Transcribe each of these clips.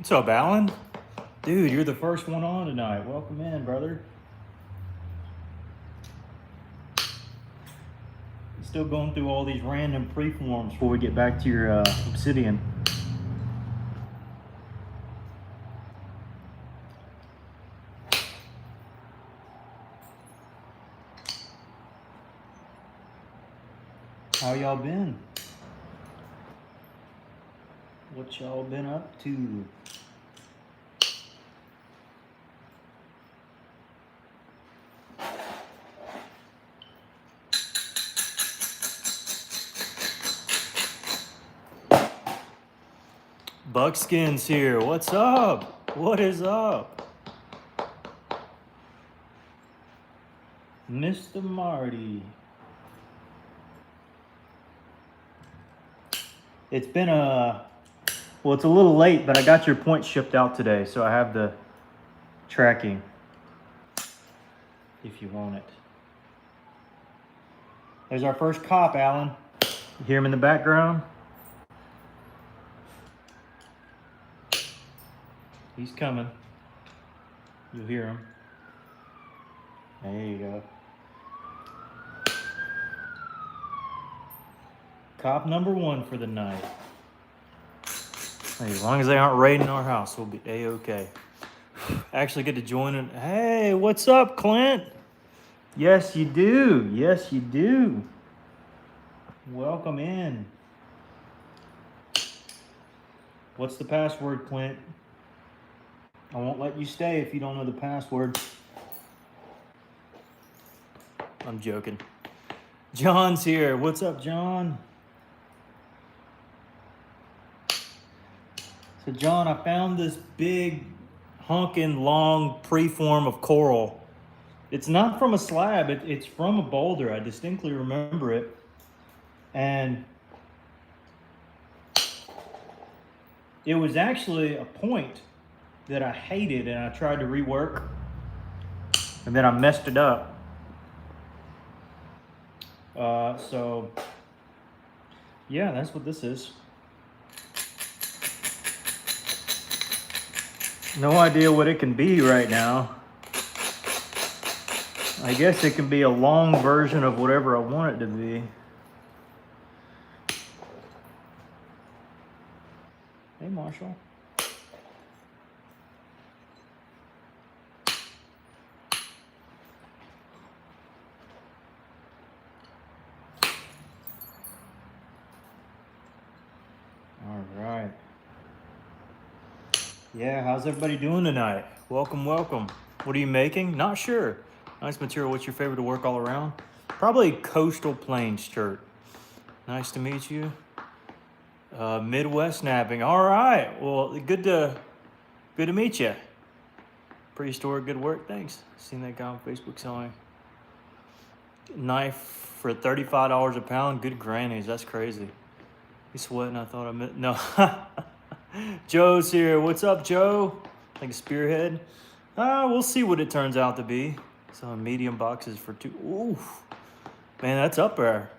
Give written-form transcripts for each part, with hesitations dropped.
What's up, Alan? Dude, you're the first one on tonight. Welcome in, brother. Still going through all these random preforms before we get back to your obsidian. How y'all been? What y'all been up to? Buckskin's here. What's up? What is up? Mr. Marty. It's been well, it's a little late, but I got your points shipped out today, so I have the tracking if you want it. There's our first cop, Alan. You hear him in the background? He's coming. You'll hear him. There you go. Cop number one for the night. Hey, as long as they aren't raiding our house, we'll be A-okay. Actually get to join it. Hey, what's up, Clint? Yes, you do. Yes, you do. Welcome in. What's the password, Clint? I won't let you stay if you don't know the password. I'm joking. John's here. What's up, John? So, John, I found this big, honking, long preform of coral. It's not from a slab. It's from a boulder. I distinctly remember it. And it was actually a point that I hated, and I tried to rework, and then I messed it up. So yeah, that's what this is. No idea what it can be right now. I guess it can be a long version of whatever I want it to be. Hey, Marshall. All right. Yeah, how's everybody doing tonight? Welcome, welcome. What are you making? Not sure. Nice material. What's your favorite to work all around? Probably Coastal Plains shirt. Nice to meet you. Midwest Knapping. All right. Well, good to meet you. Prehistoric, good work. Thanks. Seen that guy on Facebook selling knife for $35 a pound. Good grannies. That's crazy. He's sweating. I thought I meant no. Joe's here. What's up, Joe? Like a spearhead. We'll see what it turns out to be. Some medium boxes for two. Ooh, man, that's up there.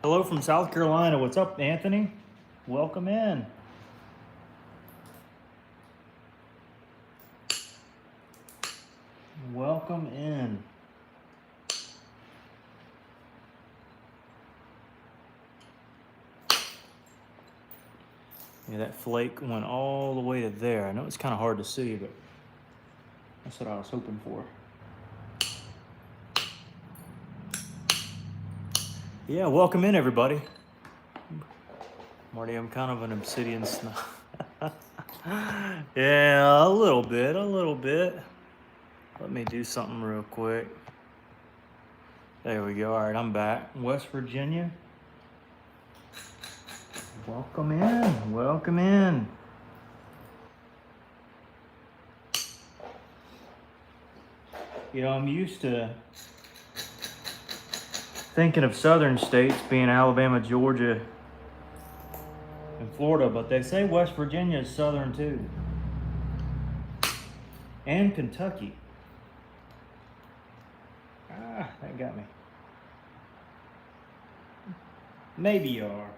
Hello from South Carolina. What's up, Anthony? Welcome in. Welcome in. Yeah, that flake went all the way to there. I know it's kind of hard to see, but that's what I was hoping for. Yeah, welcome in, everybody. Marty, I'm kind of an obsidian snob. Yeah, a little bit. Let me do something real quick. There we go. All right, I'm back. West Virginia. Welcome in. Welcome in. You know, I'm used to thinking of southern states being Alabama, Georgia, and Florida, but they say West Virginia is southern too. And Kentucky. That got me. Maybe you are.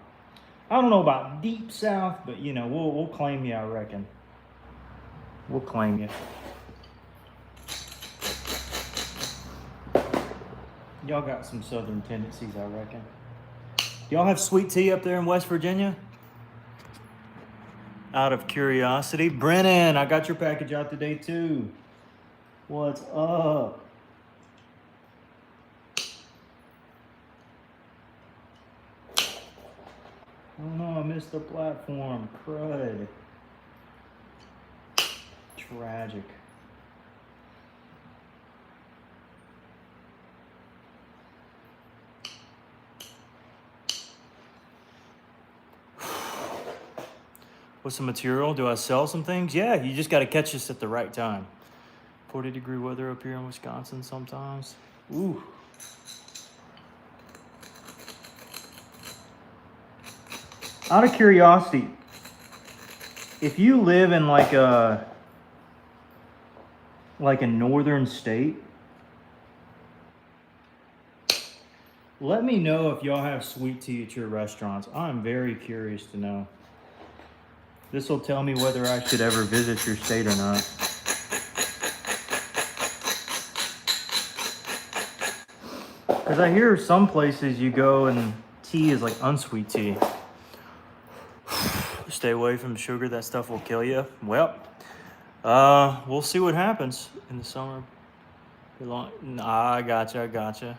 I don't know about deep south, but you know, we'll claim you, I reckon. We'll claim you. Y'all got some southern tendencies, I reckon. Y'all have sweet tea up there in West Virginia? Out of curiosity. Brennan, I got your package out today too. What's up? Oh no, I missed the platform. Crud. Tragic. What's the material? Do I sell some things? Yeah, you just got to catch us at the right time. 40-degree weather up here in Wisconsin sometimes. Ooh. Out of curiosity, if you live in like a northern state, let me know if y'all have sweet tea at your restaurants. I'm very curious to know. This will tell me whether I should ever visit your state or not. Because I hear some places you go and tea is like unsweet tea. Stay away from sugar, that stuff will kill you. Well, we'll see what happens in the summer. I gotcha.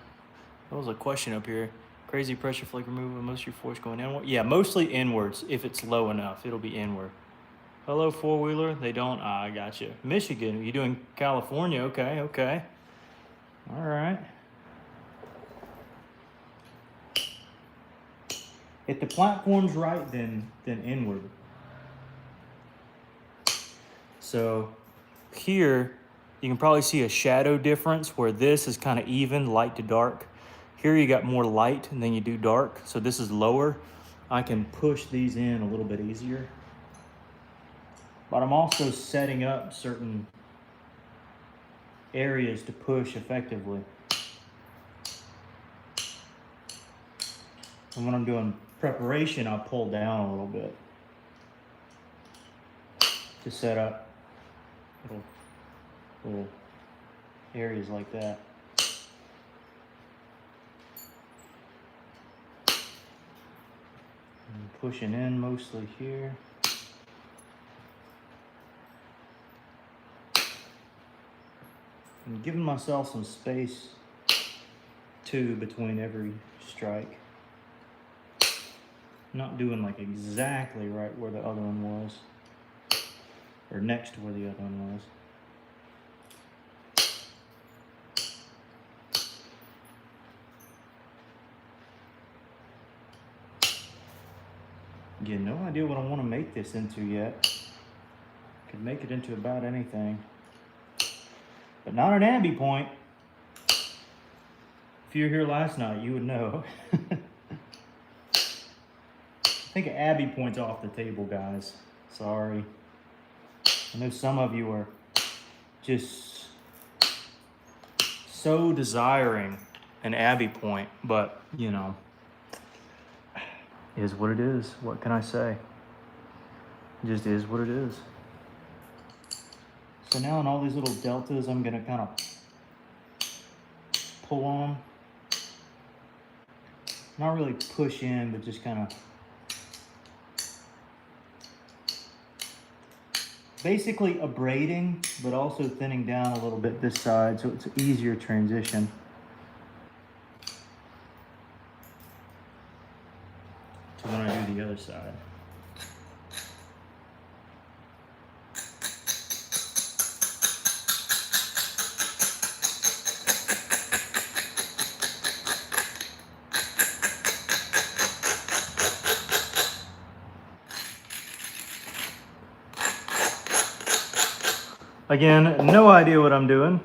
That was a question up here. Crazy pressure flake removal, most of your force going inward. Yeah, mostly inwards. If it's low enough, it'll be inward. Hello, four-wheeler. They don't. I gotcha. Michigan. You doing California? Okay. All right. If the platform's right, then inward. So here, you can probably see a shadow difference where this is kind of even, light to dark. Here you got more light and then you do dark. So this is lower. I can push these in a little bit easier. But I'm also setting up certain areas to push effectively. And when I'm doing preparation, I'll pull down a little bit to set up little areas like that. And pushing in mostly here. And giving myself some space too between every strike. Not doing like exactly right where the other one was, or next to where the other one was. Yeah, no idea what I want to make this into yet. Could make it into about anything, but not an Abbey point. If you were here last night, you would know. I think Abbey point's off the table, guys. Sorry. I know some of you are just so desiring an Abbey point, but you know, is what it is. What can I say? It just is what it is. So now in all these little deltas, I'm gonna kind of pull on. Not really push in, but just kind of basically abrading, but also thinning down a little bit this side, so it's an easier transition. To when I do the other side. Again, no idea what I'm doing,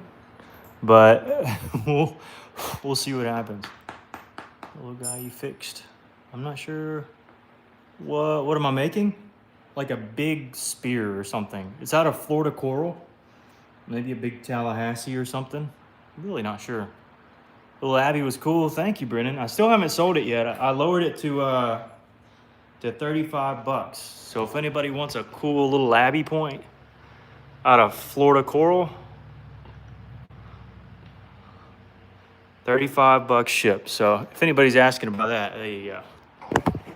but we'll see what happens. The little guy you fixed. I'm not sure. What am I making? Like a big spear or something. It's out of Florida coral. Maybe a big Tallahassee or something. I'm really not sure. Little Abbey was cool. Thank you, Brennan. I still haven't sold it yet. I lowered it to 35 bucks. So if anybody wants a cool little Abbey point, out of Florida Coral. 35 bucks shipped. So if anybody's asking about that, there you go.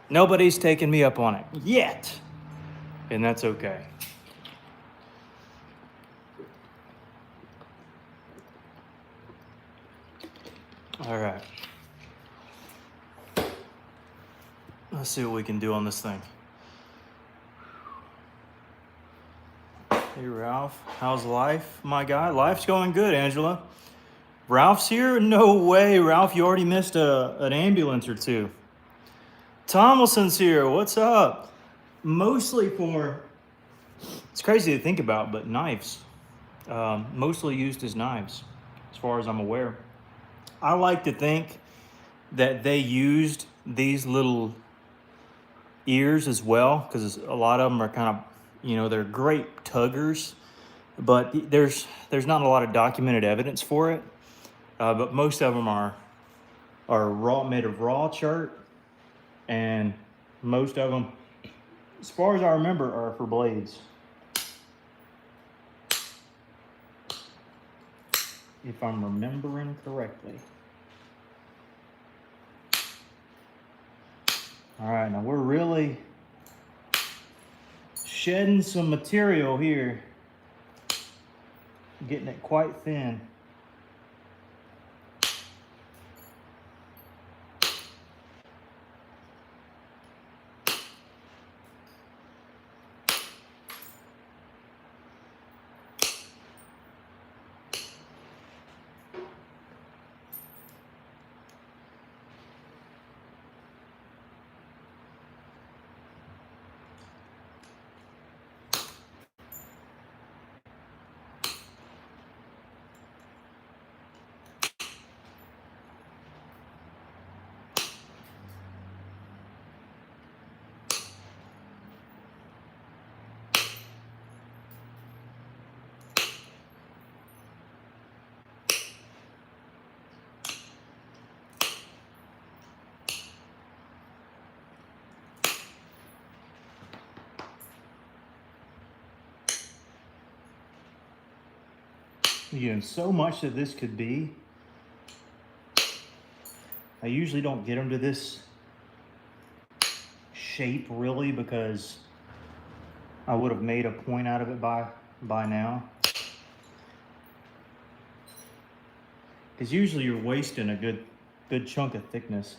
Nobody's taken me up on it yet, and that's okay. All right. Let's see what we can do on this thing. Hey, Ralph. How's life, my guy? Life's going good, Angela. Ralph's here? No way, Ralph. You already missed an ambulance or two. Tomlinson's here. What's up? Mostly for, it's crazy to think about, but knives. Mostly used as knives, as far as I'm aware. I like to think that they used these little ears as well, because a lot of them are kind of, you know, they're great tuggers, but there's not a lot of documented evidence for it. But most of them are raw, made of raw chert, and most of them, as far as I remember, are for blades. If I'm remembering correctly. All right, now we're really shedding some material here, getting it quite thin. Again, so much that this could be. I usually don't get them to this shape really, because I would have made a point out of it by now. Because usually you're wasting a good chunk of thickness.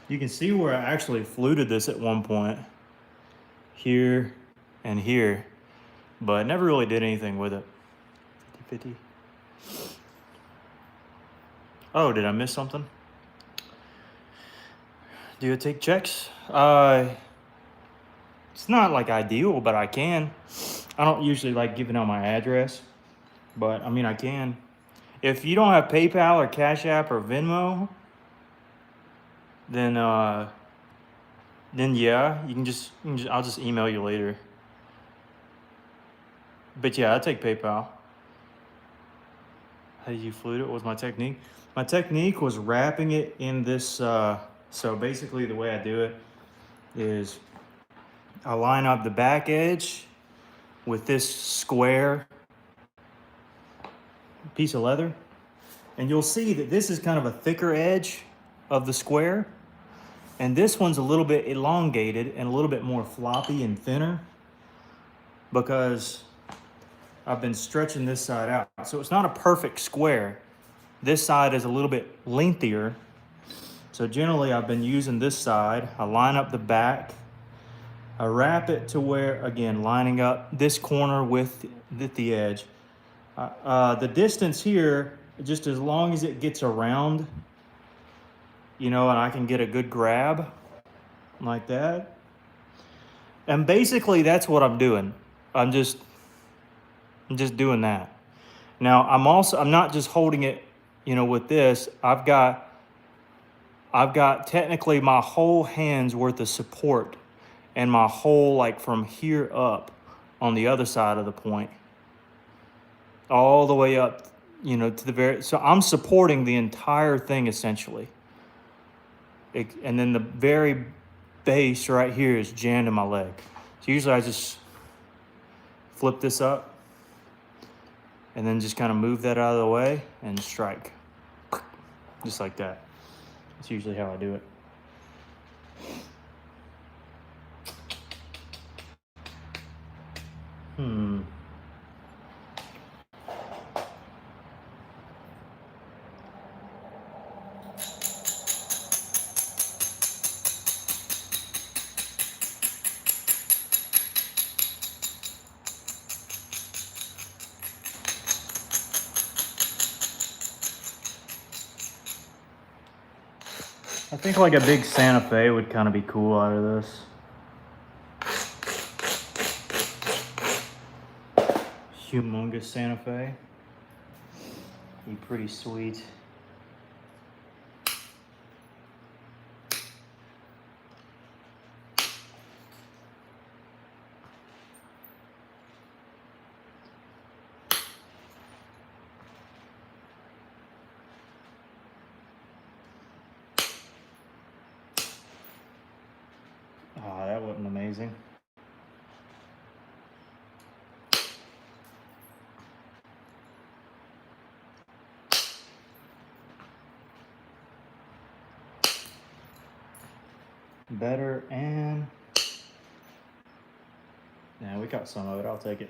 You can see where I actually fluted this at one point, here and here, but never really did anything with it. 50. Oh, did I miss something? Do you take checks? It's not like ideal, but I can. I don't usually like giving out my address, but I mean, I can. If you don't have PayPal or Cash App or Venmo, then yeah, you can just I'll just email you later. But yeah, I take PayPal. How did you flute it? What was my technique? My technique was wrapping it in this. So basically, the way I do it is I line up the back edge with this square piece of leather, and you'll see that this is kind of a thicker edge of the square, and this one's a little bit elongated and a little bit more floppy and thinner, because I've been stretching this side out. So it's not a perfect square. This side is a little bit lengthier. So generally I've been using this side. I line up the back. I wrap it to where, again, lining up this corner with the edge. The distance here just as long as it gets around, you know, and I can get a good grab like that. And basically that's what I'm doing. I'm just doing that. Now I'm not just holding it, you know, with this. I've got technically my whole hand's worth of support and my whole, like from here up on the other side of the point, all the way up, you know, to the very, so I'm supporting the entire thing essentially. And then the very base right here is jammed in my leg. So usually I just flip this up and then just kind of move that out of the way and strike. Just like that. That's usually how I do it. I think like a big Santa Fe would kind of be cool out of this. Humongous Santa Fe. Be pretty sweet. Oh, that wasn't amazing. Better, and yeah, we got some of it. I'll take it.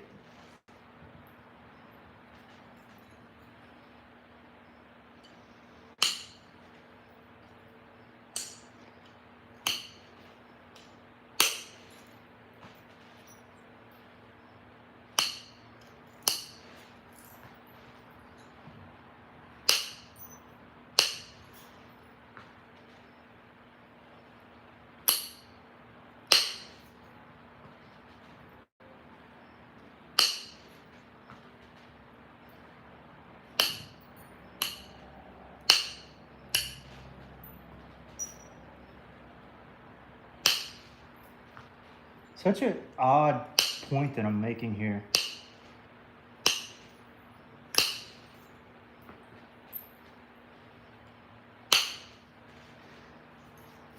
Such an odd point that I'm making here.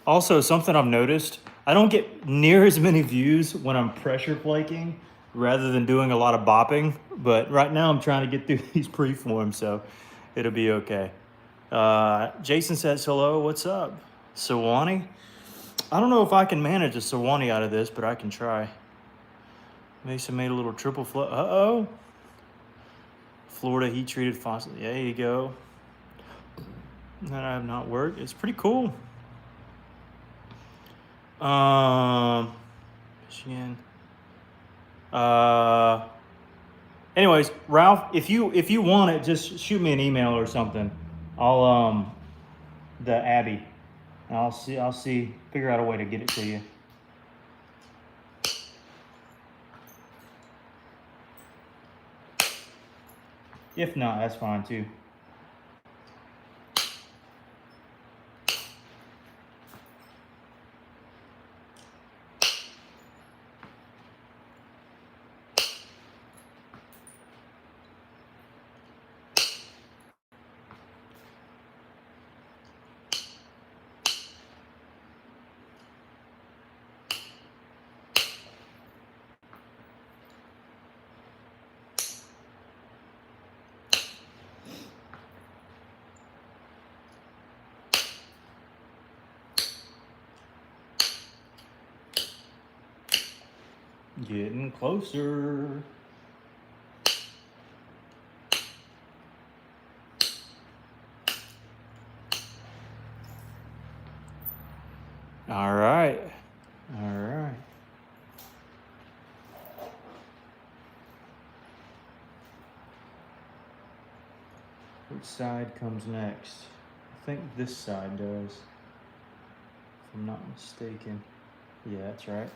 Also, something I've noticed, I don't get near as many views when I'm pressure flaking rather than doing a lot of bopping. But right now I'm trying to get through these preforms, so it'll be okay. Jason says hello, what's up? Sawani? I don't know if I can manage a Sawani out of this, but I can try. Mason made a little triple float. Uh-oh. Florida heat treated fossil. There you go. That I have not worked. It's pretty cool. Michigan. Anyways, Ralph, if you want it, just shoot me an email or something. I'll the Abby. I'll see figure out a way to get it to you. If not, that's fine too. Getting closer. All right. All right. Which side comes next? I think this side does, if I'm not mistaken. Yeah, that's right.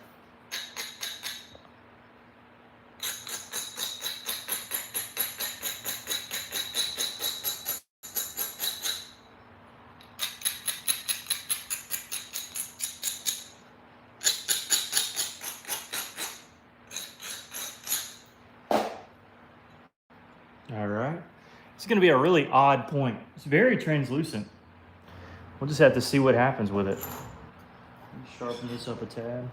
All right. It's going to be a really odd point. It's very translucent. We'll just have to see what happens with it. Sharpen this up a tad.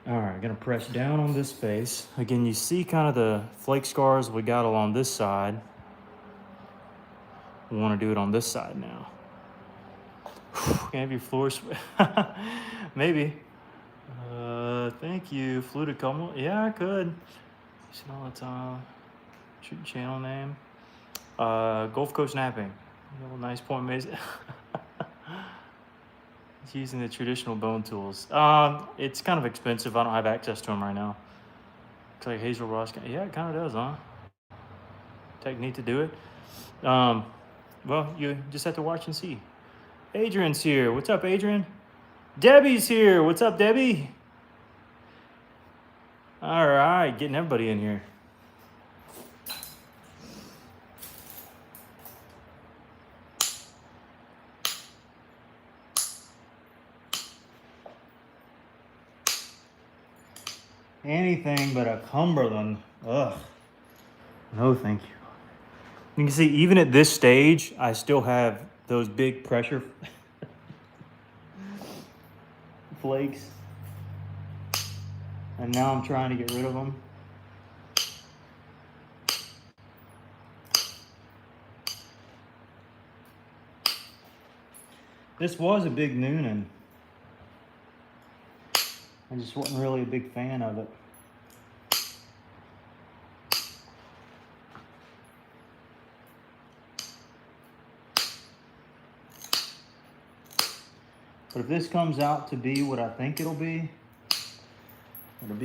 All right, gonna press down on this face. Again, you see kind of the flake scars we got along this side. We wanna do it on this side now. Can I have your floor maybe. Thank you, Fluting. Yeah, I could. See all the time. Shoot channel name. Gulf Coast Knapping. Nice point, Mason. It's using the traditional bone tools. It's kind of expensive. I don't have access to them right now. Looks like Hazel Ross. Yeah, it kind of does, huh? Technique to do it. Well, you just have to watch and see. Adrian's here. What's up, Adrian? Debbie's here. What's up, Debbie? All right, getting everybody in here. Anything but a Cumberland. Ugh. No, thank you. You can see, even at this stage, I still have those big pressure flakes. And now I'm trying to get rid of them. This was a big Noonan. I just wasn't really a big fan of it. But if this comes out to be what I think it'll be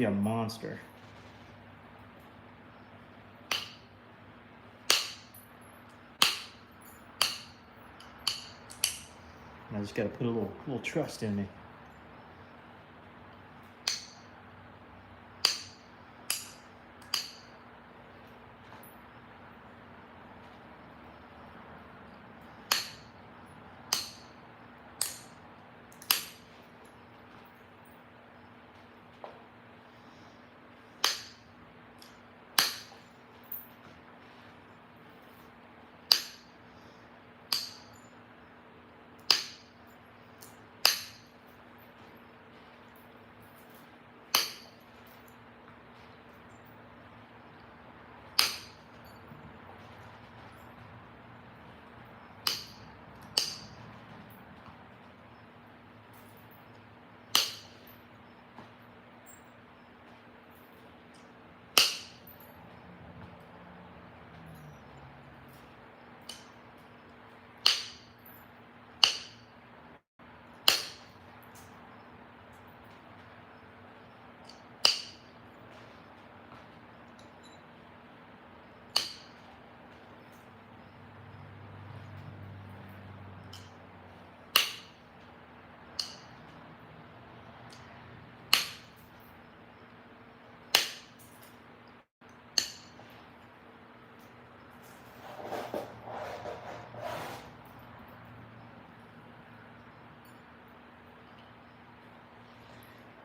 a monster. And I just gotta put a little trust in me.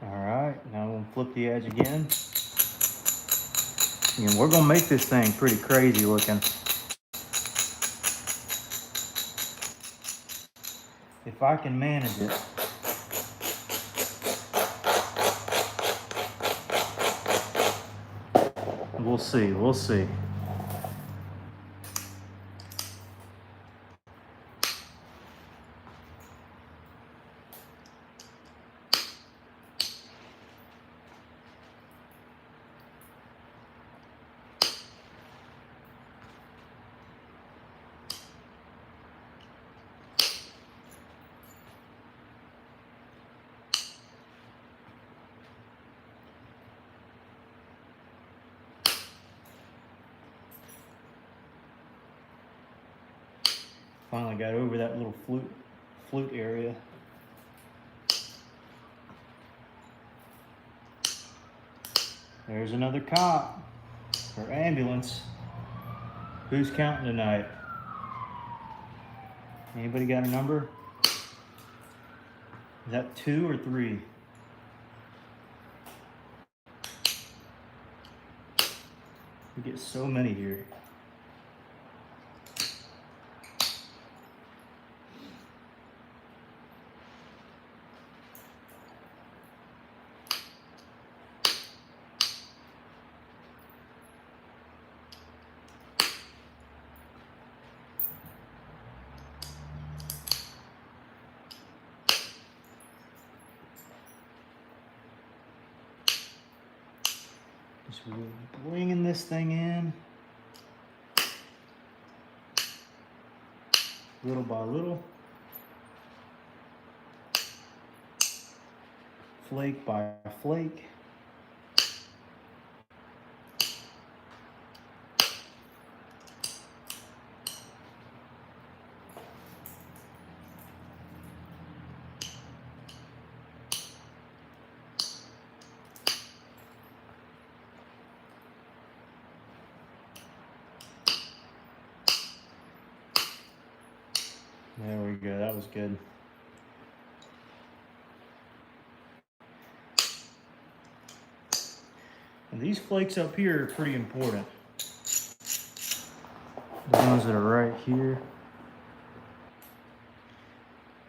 All right, now I'm gonna flip the edge again. And we're gonna make this thing pretty crazy looking. If I can manage it. We'll see, we'll see. Finally got over that little flute area. There's another cop or ambulance. Who's counting tonight? Anybody got a number? Is that 2 or 3? We get so many here. Just bringing this thing in little by little, flake by flake. There we go, that was good. And these flakes up here are pretty important. The ones that are right here.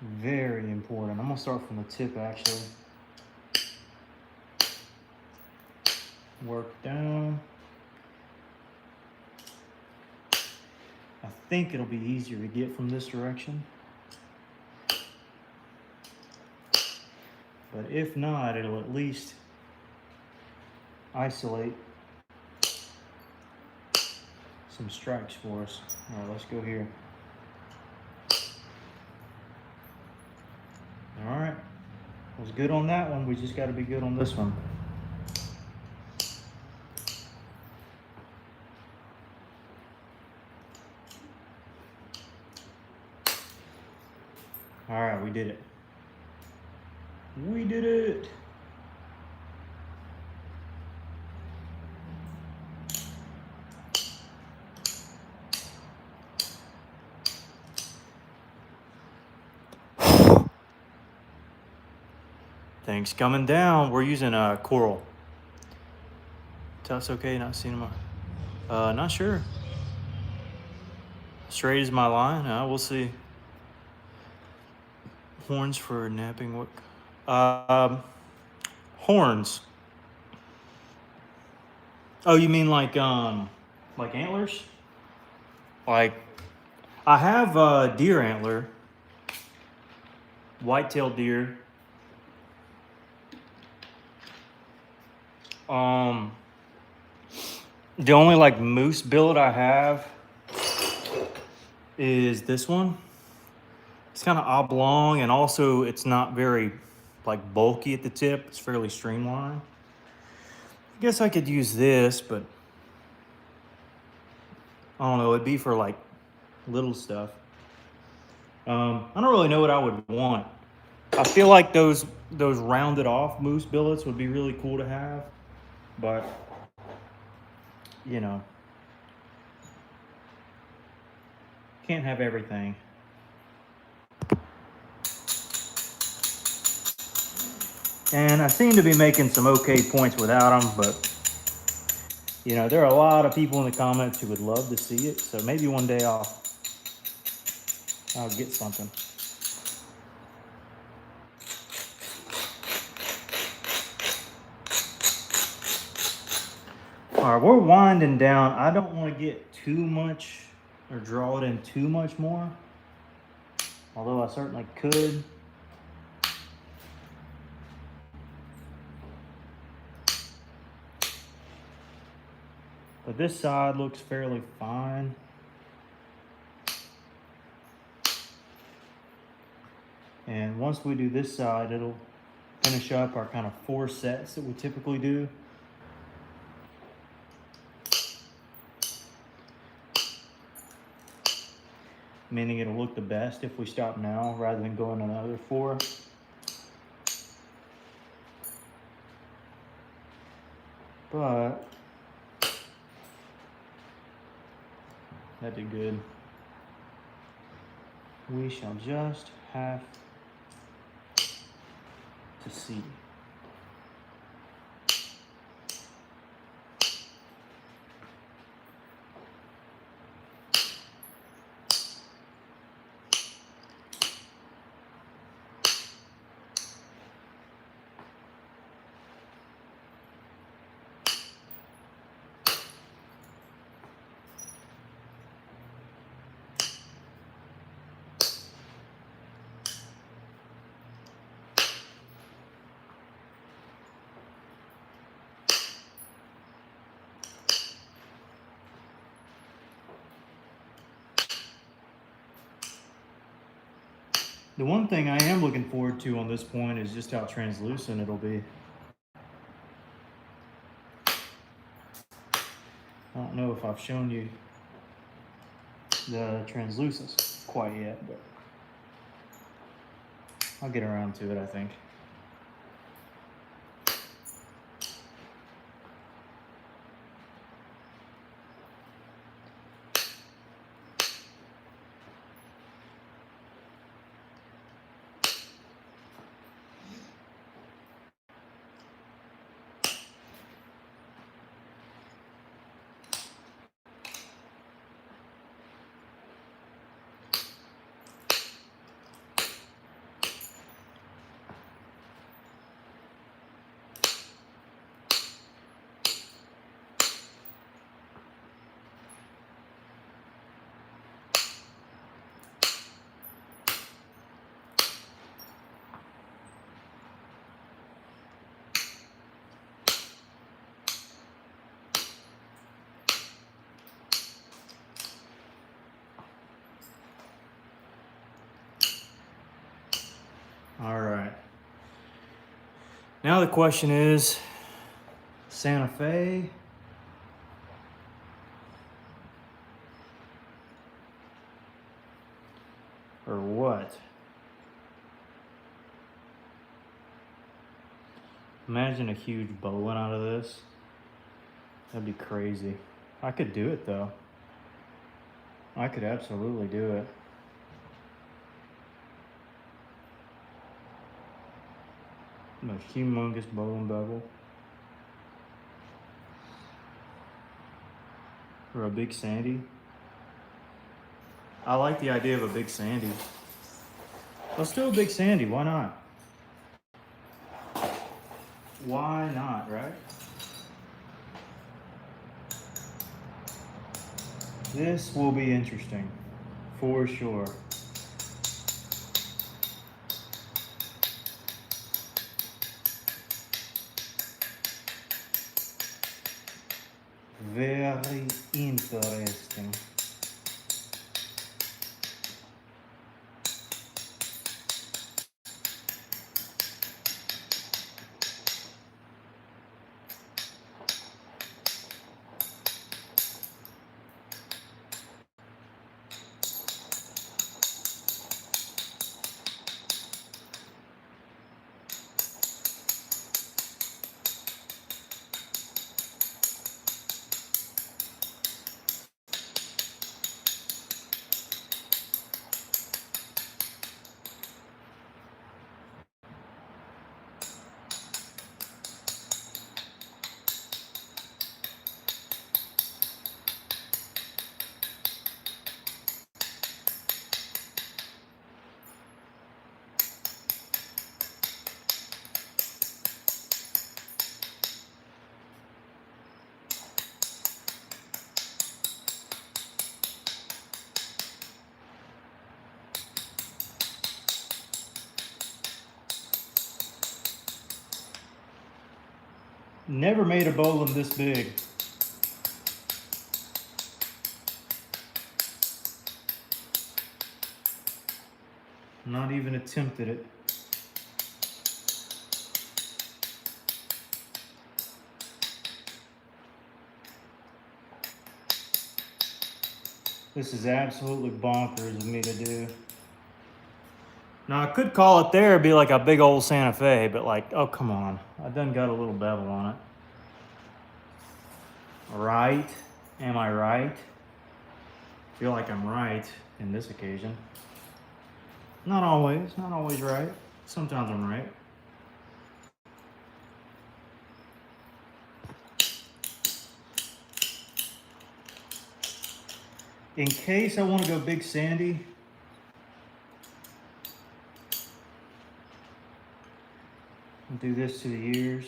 Very important. I'm gonna start from the tip actually. Work down. I think it'll be easier to get from this direction. But if not, it'll at least isolate some stripes for us. All right, let's go here. All right, was good on that one. We just got to be good on this one. All right, we did it. We did it. Things coming down. We're using coral. That's okay, not seeing them. Not sure. Straight is my line. We'll see. Horns for napping. What? Horns. Oh, you mean like antlers? Like, I have deer antler, white-tailed deer. The only like moose billet I have is this one. It's kind of oblong, and also it's not very like bulky at the tip. It's fairly streamlined. I guess I could use this, but I don't know. It'd be for like little stuff. I don't really know what I would want. I feel like those rounded off moose billets would be really cool to have, but you know, can't have everything. And I seem to be making some okay points without them, but you know, there are a lot of people in the comments who would love to see it. So maybe one day I'll get something. All right, we're winding down. I don't want to get too much or draw it in too much more, although I certainly could. But this side looks fairly fine. And once we do this side, it'll finish up our kind of 4 sets that we typically do. meaning it'll look the best if we stop now rather than going another 4. But that did good. We shall just have to see. The one thing I am looking forward to on this point is just how translucent it'll be. I don't know if I've shown you the translucence quite yet, but I'll get around to it, I think. All right. Now the question is, Santa Fe or what? Imagine a huge bowline out of this. That'd be crazy. I could do it though. I could absolutely do it. A humongous bowling bevel. Or a big sandy. I like the idea of a big sandy. Let's do a big sandy, why not? Why not, right? This will be interesting, for sure. Very interesting. Never made a bowline this big. Not even attempted it. This is absolutely bonkers of me to do. Now I could call it there, be like a big old Santa Fe, but like, oh come on. I done got a little bevel on it. Right? Am I right? I feel like I'm right in this occasion. Not always right. Sometimes I'm right. In case I want to go big sandy, I'll do this to the ears.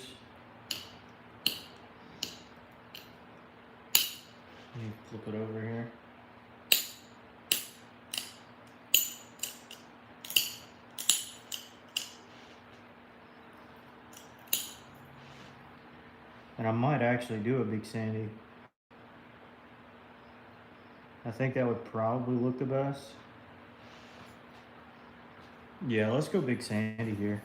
Let me flip it over here. And I might actually do a big sandy. I think that would probably look the best. Yeah, let's go big sandy here.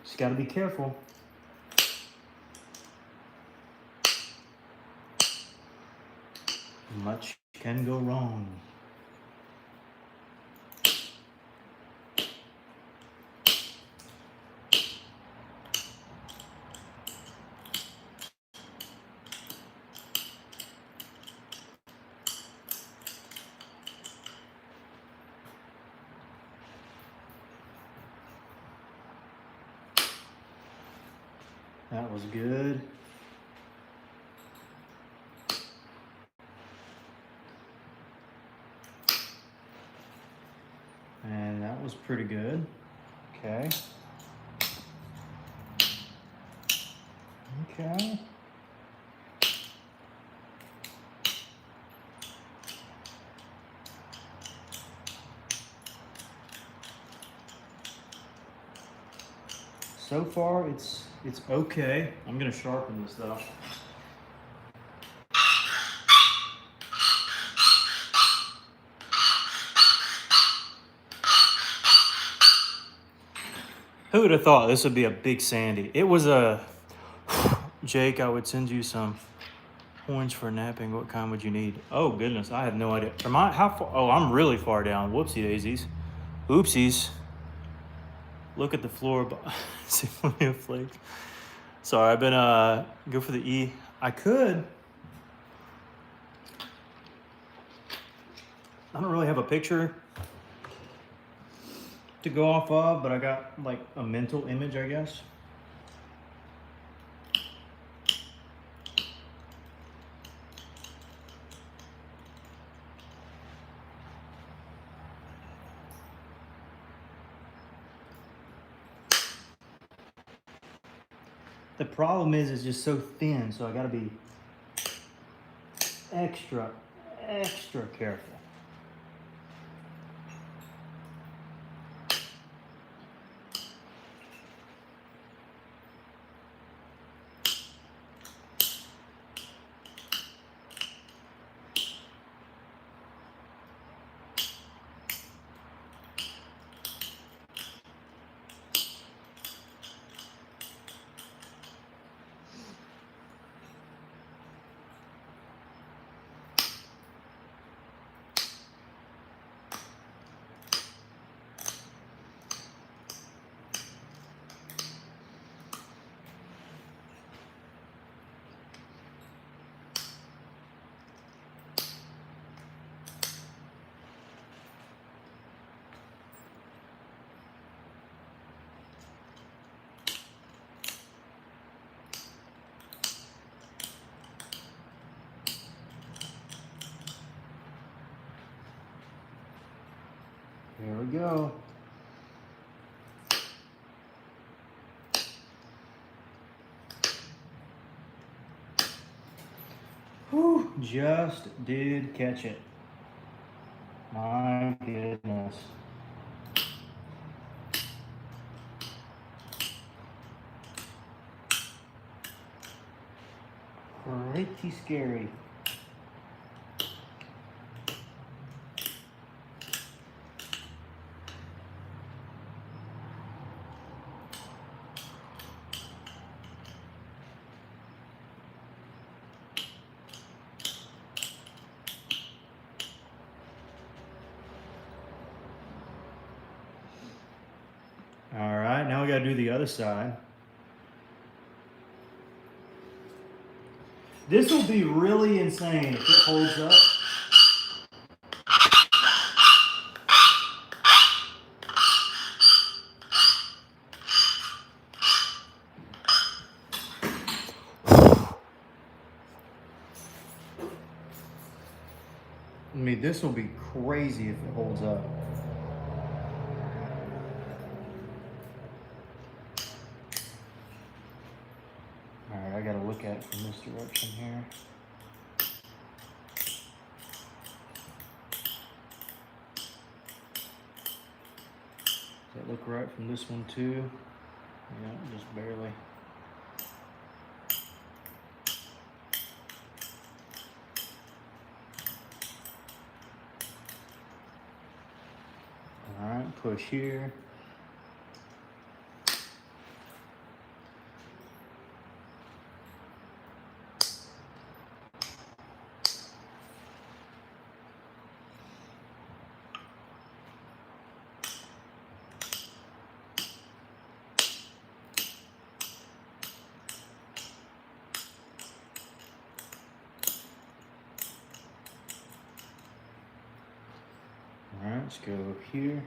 Just gotta be careful. Much can go wrong. That was good. And that was pretty good. Okay. Okay. So far, it's okay. I'm gonna sharpen this though. Who would have thought this would be a big sandy? It was a Jake. I would send you some horns for napping. What kind would you need? Oh goodness, I have no idea. Am I how far? Oh, I'm really far down. Whoopsie daisies. Oopsies. Look at the floor. See plenty of flakes. Sorry, I've been go for the E. I could. I don't really have a picture to go off of, but I got like a mental image, I guess. The problem is it's just so thin, so I gotta be extra careful. Here we go. Whew, just did catch it. My goodness. Pretty scary. All right, now we gotta do the other side. This will be really insane if it holds up. I mean, this will be crazy if it holds up. All right, I gotta look at it from this direction here. Does that look right from this one too? Yeah, just barely. All right, push here. All right, let's go here.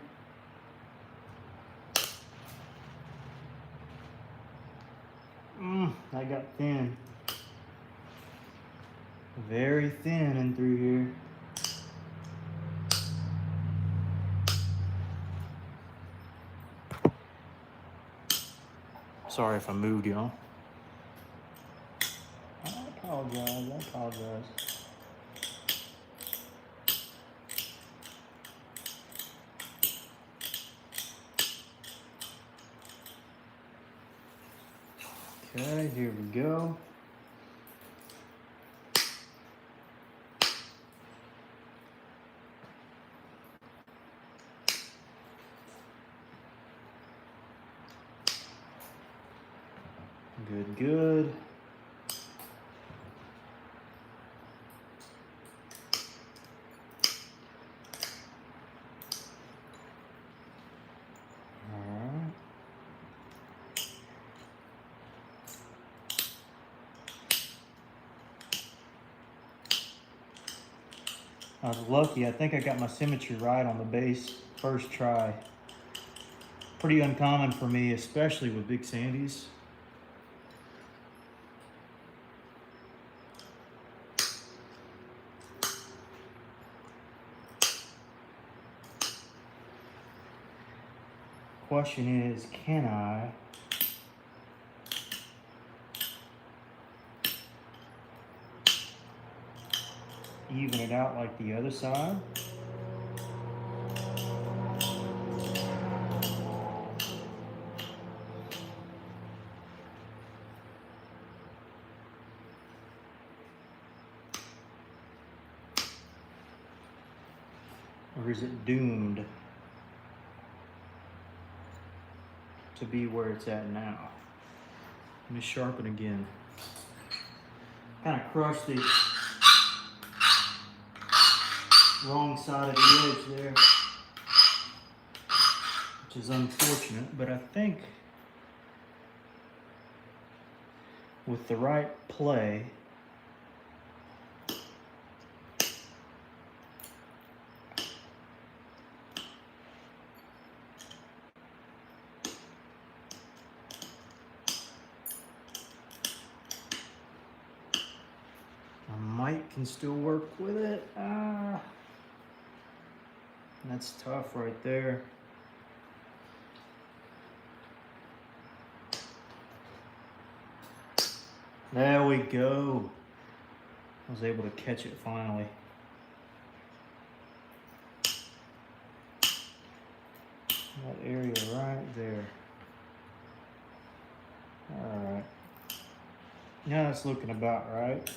I got thin. Very thin in through here. Sorry if I moved y'all. I apologize. Okay, here we go. Good. Alright. I was lucky. I think I got my symmetry right on the base first try. Pretty uncommon for me, especially with big sandies. Question is, can I even it out like the other side? Or is it doomed to be where it's at now? Let me sharpen again. Kind of crushed the wrong side of the edge there, which is unfortunate, but I think with the right play, can still work with it. That's tough right there. There we go. I was able to catch it finally. That area right there. All right. Now it's looking about right.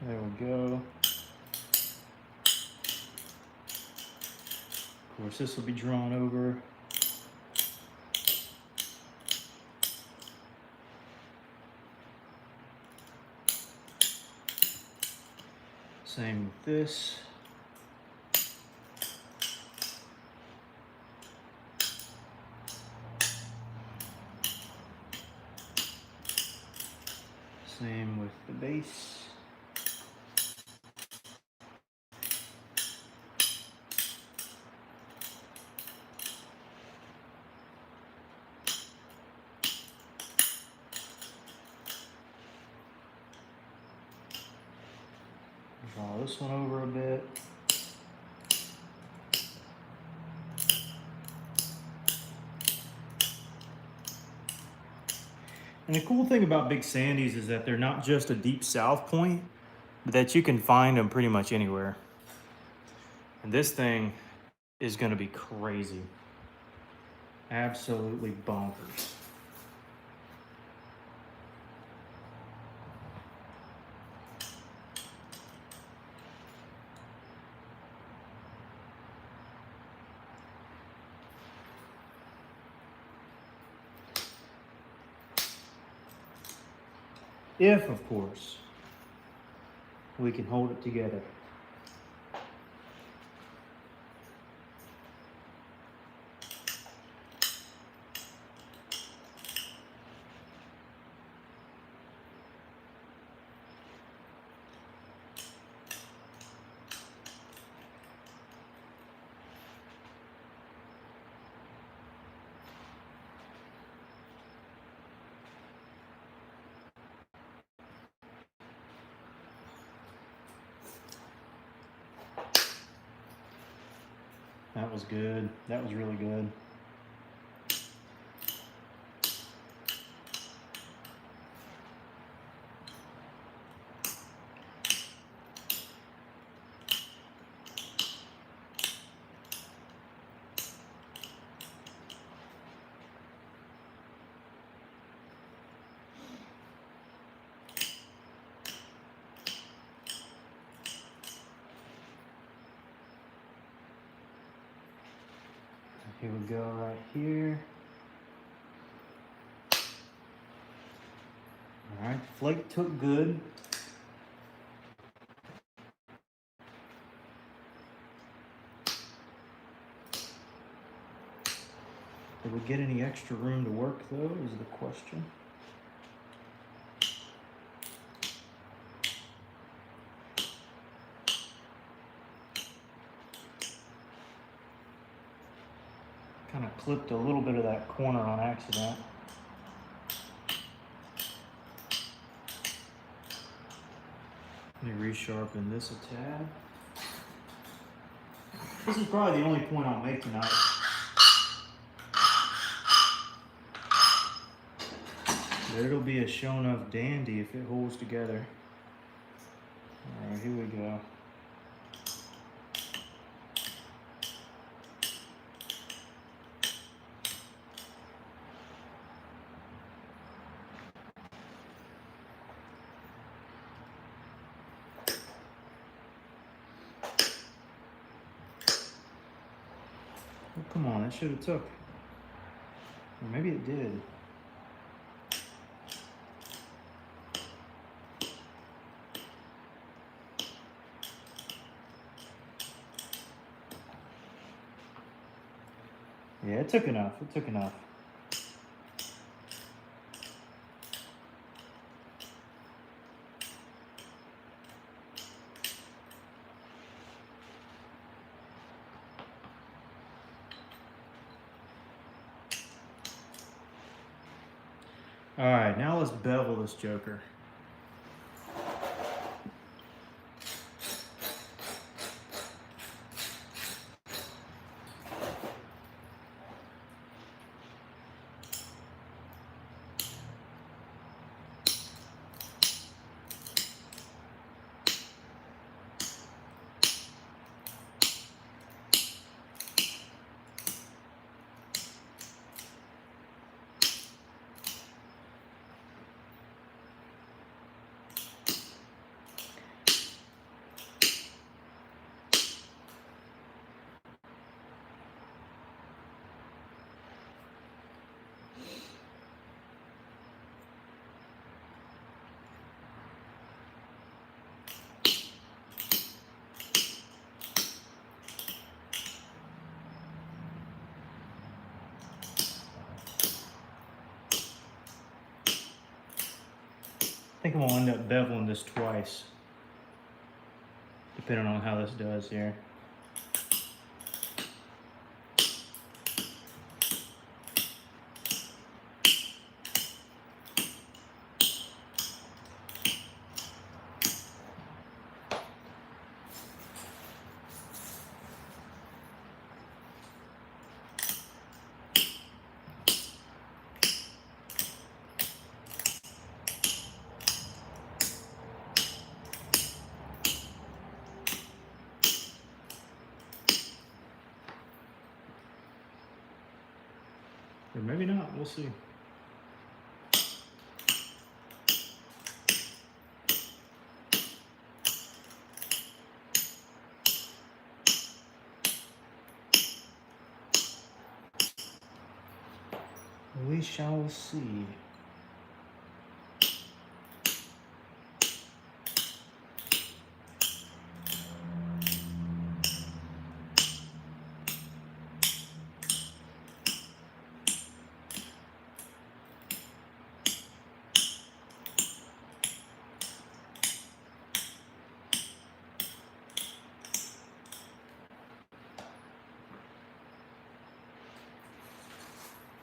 There we go. Of course, this will be drawn over. Same with this. Same with the base. Draw this one over a bit. And the cool thing about big sandies is that they're not just a deep south point, but that you can find them pretty much anywhere. And this thing is going to be crazy. Absolutely bonkers. If, of course, we can hold it together. That was good. That was really good. Here we go right here. All right, the flake took good. Did we get any extra room to work though, is the question. Kind of clipped a little bit of that corner on accident. Let me resharpen this a tad. This is probably the only point I'll make tonight. But it'll be a show enough dandy if it holds together. Alright, here we go. Oh, come on, that should have took. Or maybe it did. Yeah, it took enough. It took enough. All right, now let's bevel this joker. think I'm gonna end up beveling this twice, depending on how this does here. Or maybe not, we'll see. We shall see.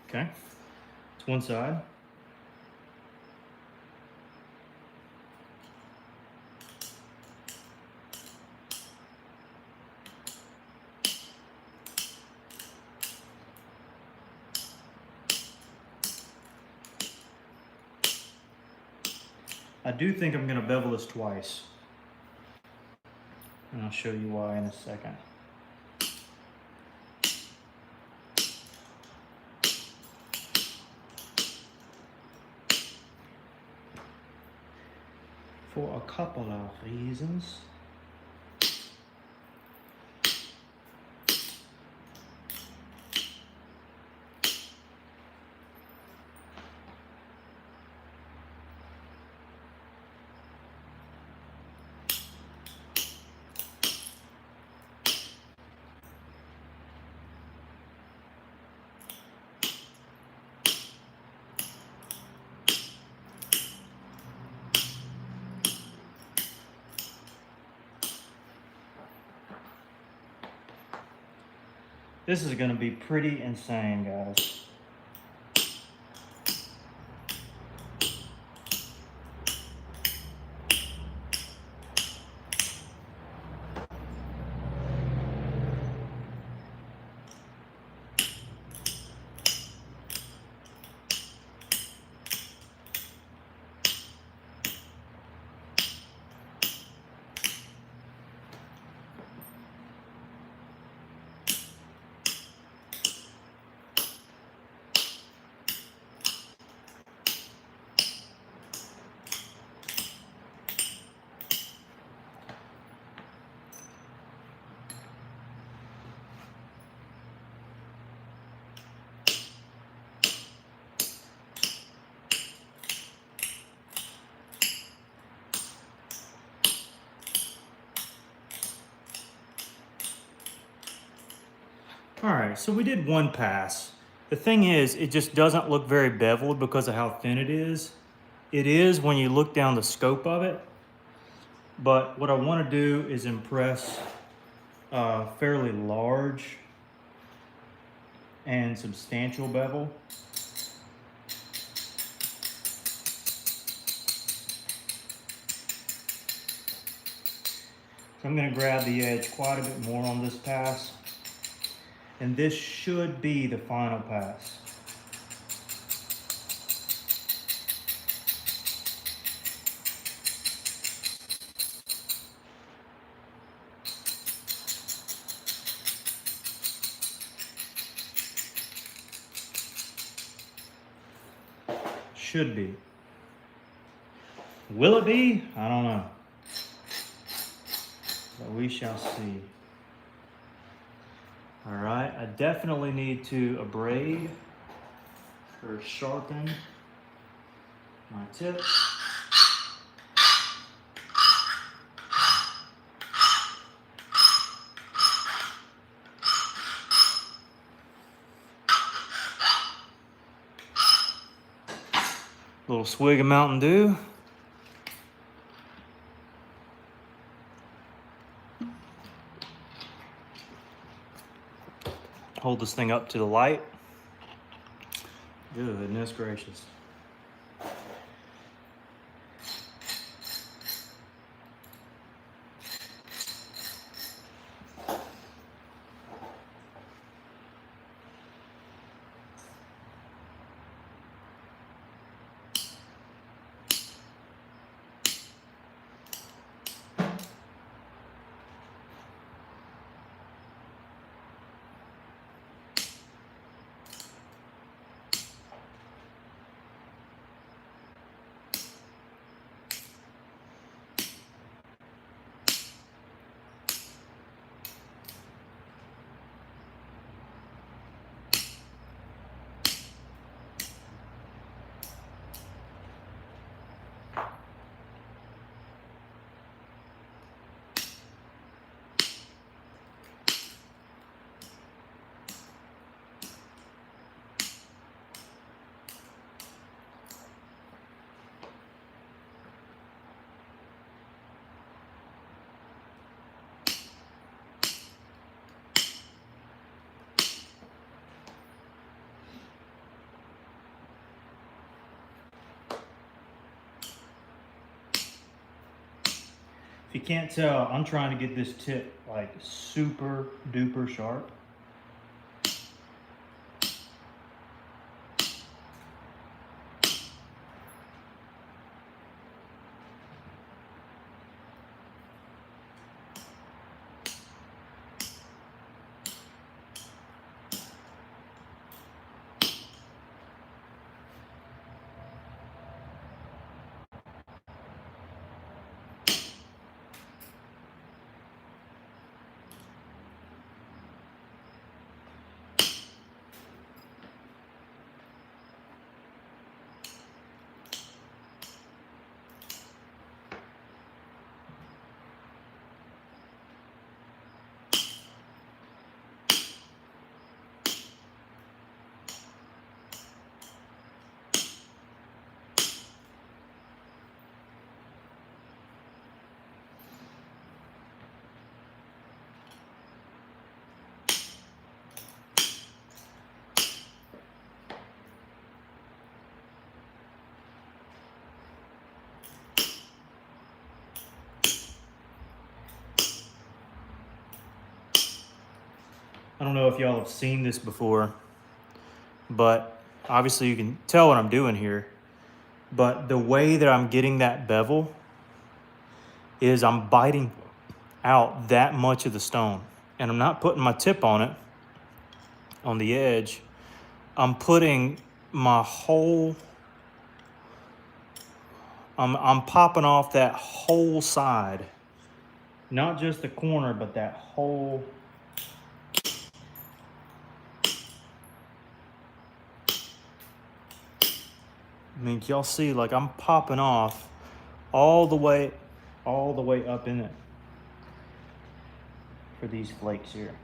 Okay, it's one side. I do think I'm gonna bevel this twice. And I'll show you why in a second. For a couple of reasons. This is gonna be pretty insane, guys. All right, so we did one pass. The thing is, it just doesn't look very beveled because of how thin it is. It is when you look down the scope of it, but what I want to do is impress a fairly large and substantial bevel. So I'm going to grab the edge quite a bit more on this pass. And this should be the final pass. Should be. Will it be? I don't know. But we shall see. All right, I definitely need to abrade or sharpen my tip. Little swig of Mountain Dew. hold this thing up to the light. Goodness gracious. If you can't tell, I'm trying to get this tip like super duper sharp. I don't know if y'all have seen this before, but obviously you can tell what I'm doing here. But the way that I'm getting that bevel is I'm biting out that much of the stone. And I'm not putting my tip on it, on the edge. I'm putting my whole, I'm popping off that whole side. Not just the corner, but that whole. I mean, y'all see, like I'm popping off all the way up in it for these flakes here.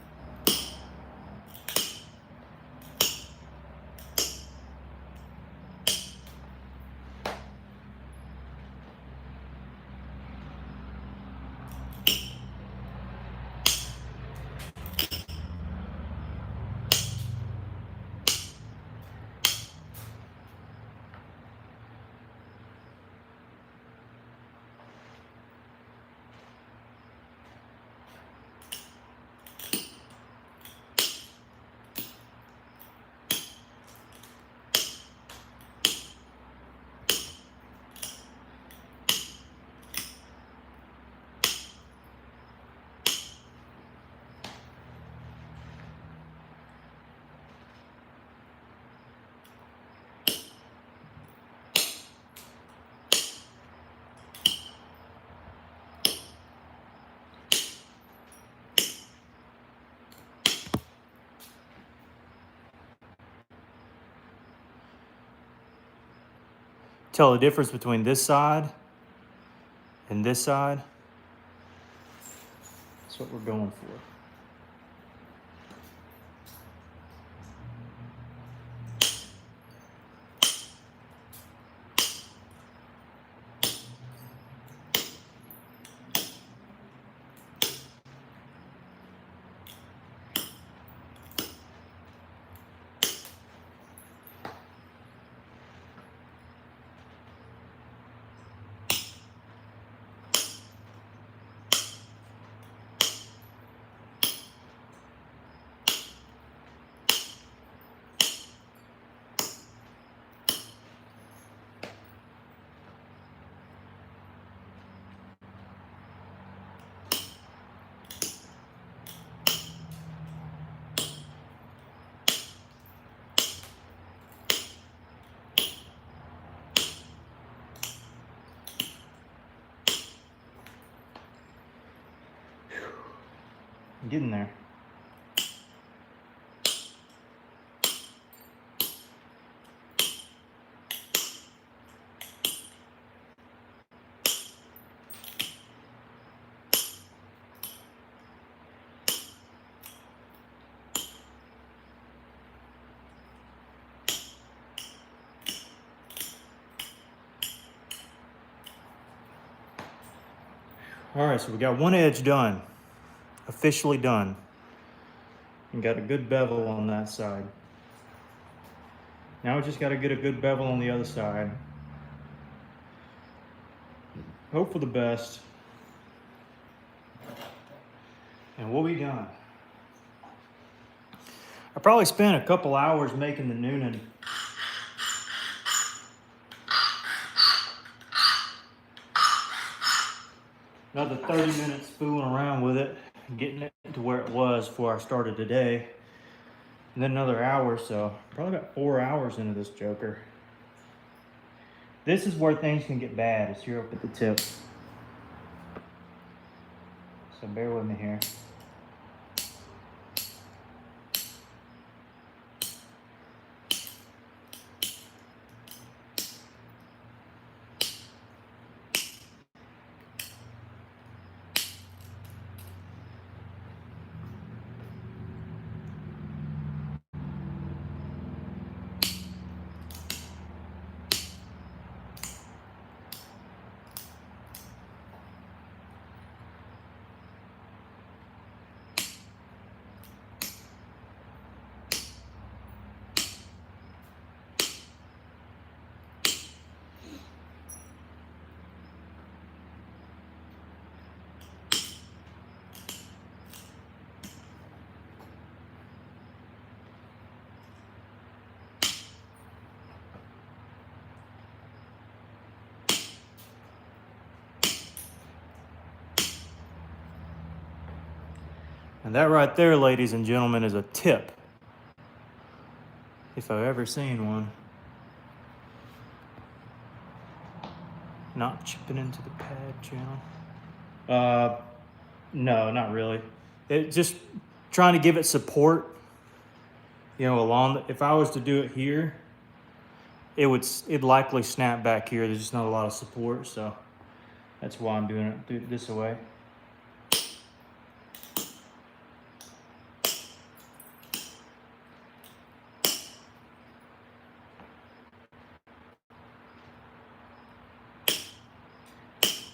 Tell the difference between this side and this side. That's what we're going for. Get in there. All right, so we got one edge done, officially done. And got a good bevel on that side. Now we just got to get a good bevel on the other side. Hope for the best. And we'll be done. I probably spent a couple hours making the Noonan. Another 30 minutes fooling around with it, getting it to where it was before I started today. And then another hour, so probably about 4 hours into this joker. This is where things can get bad, is here up at the tip. So bear with me here. And that right there, ladies and gentlemen, is a tip. If I've ever seen one. Not chipping into the pad channel. No, not really. It just trying to give it support. You know, if I was to do it here, it'd likely snap back here. There's just not a lot of support, so that's why I'm doing it this way.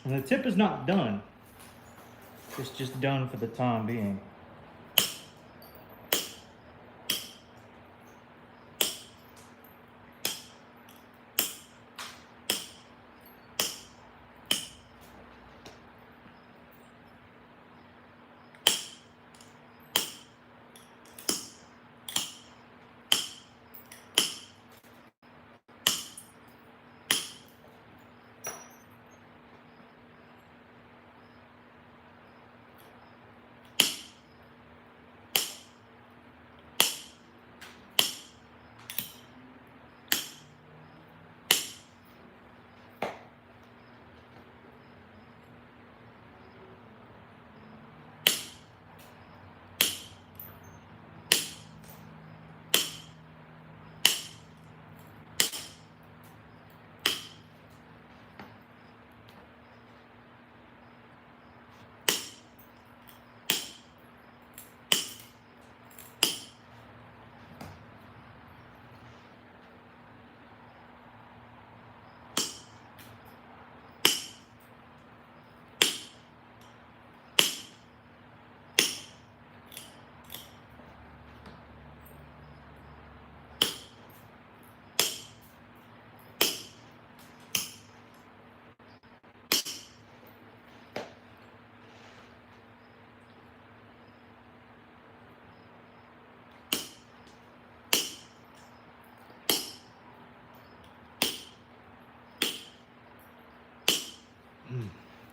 And the tip is not done. It's just done for the time being.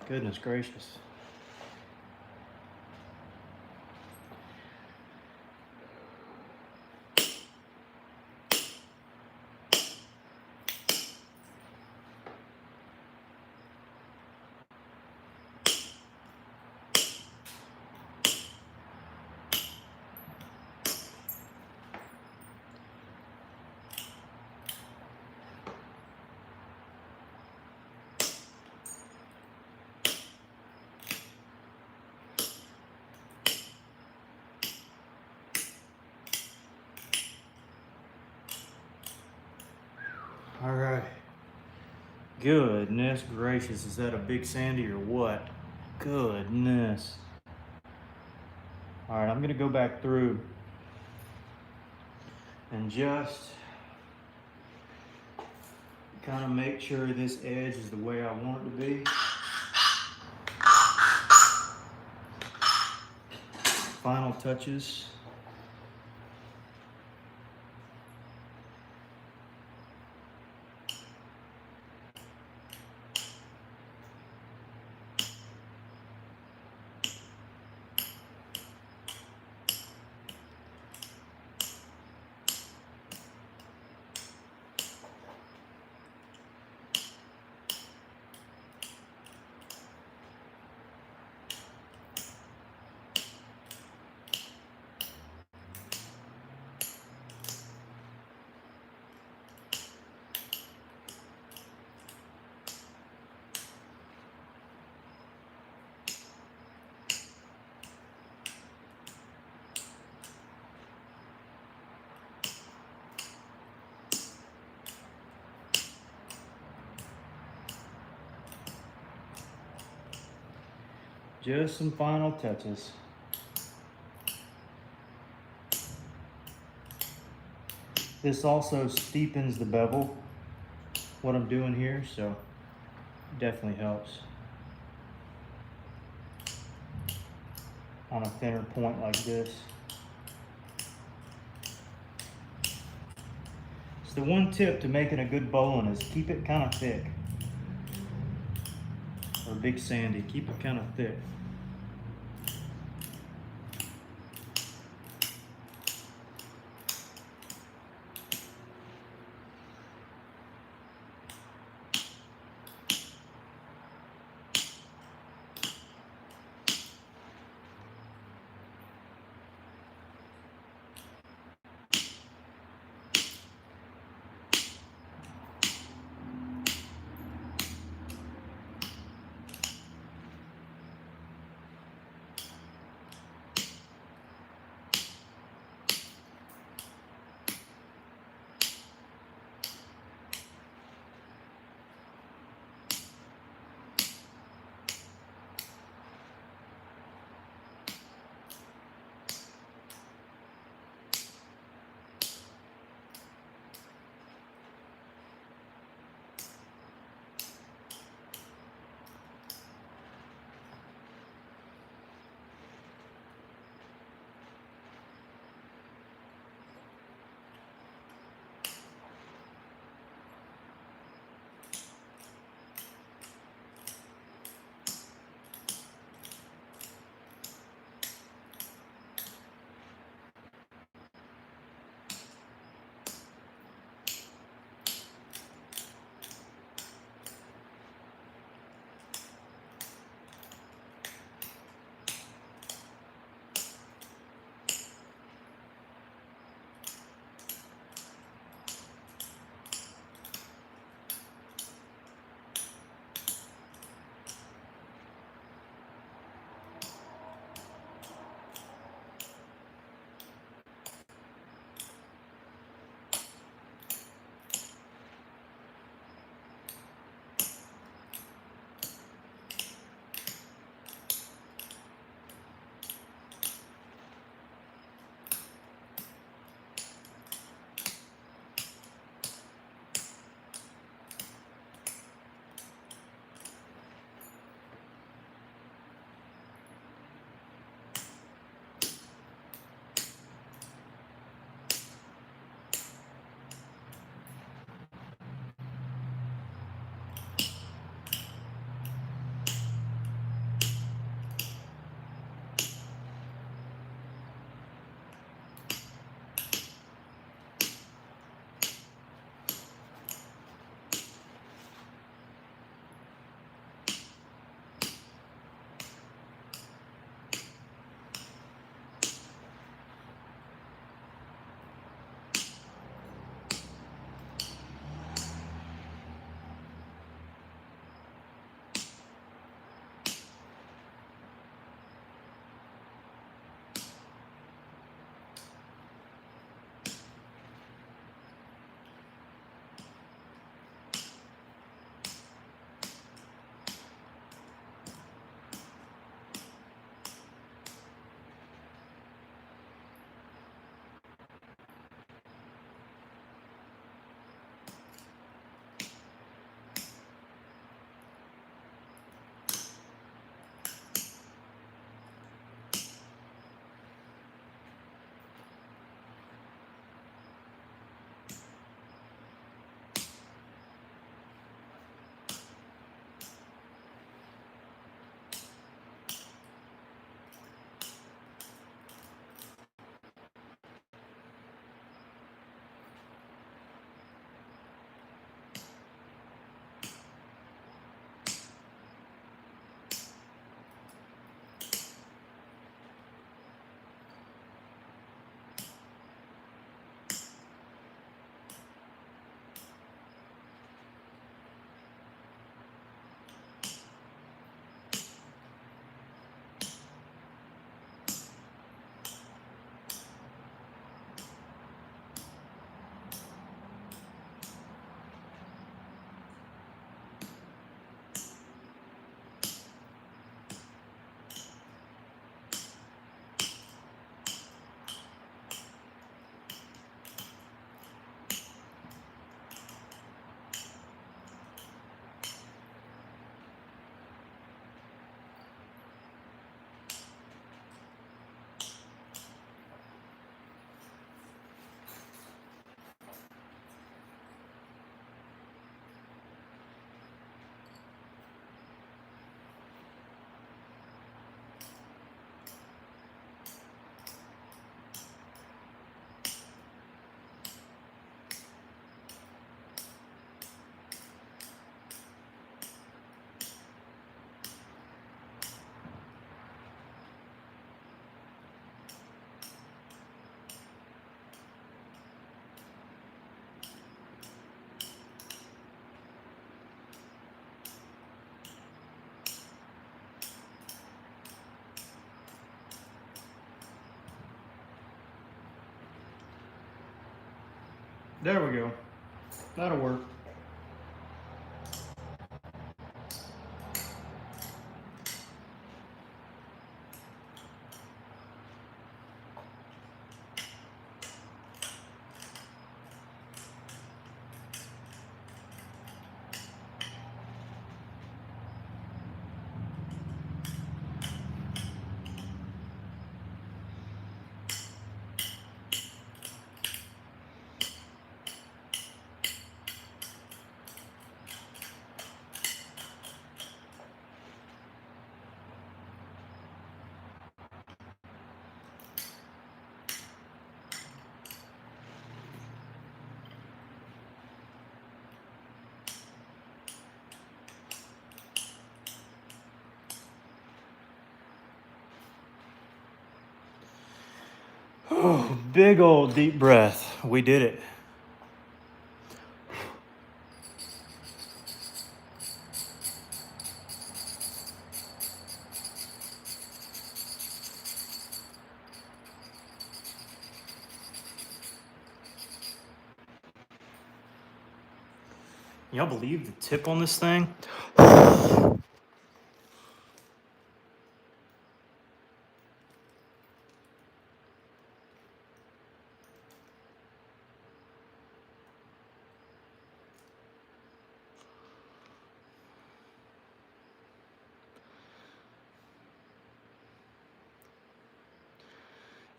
Goodness gracious. Goodness gracious, is that a big sandy or what? Goodness. All right, I'm gonna go back through and just kind of make sure this edge is the way I want it to be. Final touches. Just some final touches. This also steepens the bevel, what I'm doing here, so definitely helps. On a thinner point like this. So the one tip to making a good bowline is keep it kind of thick. Or big sandy, keep it kind of thick. There we go. That'll work. Oh, big old deep breath. We did it. Y'all believe the tip on this thing?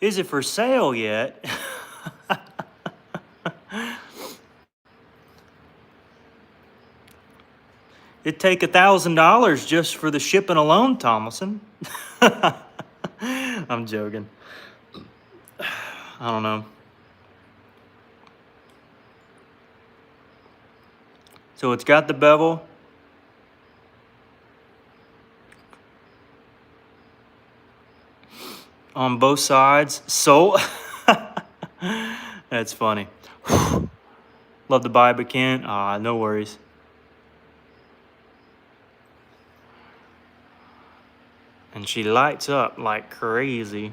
Is it for sale yet? It'd take $1,000 just for the shipping alone, Thomason. I'm joking. I don't know. So it's got the bevel. On both sides. So that's funny. Love to buy but can't. No worries. And she lights up like crazy.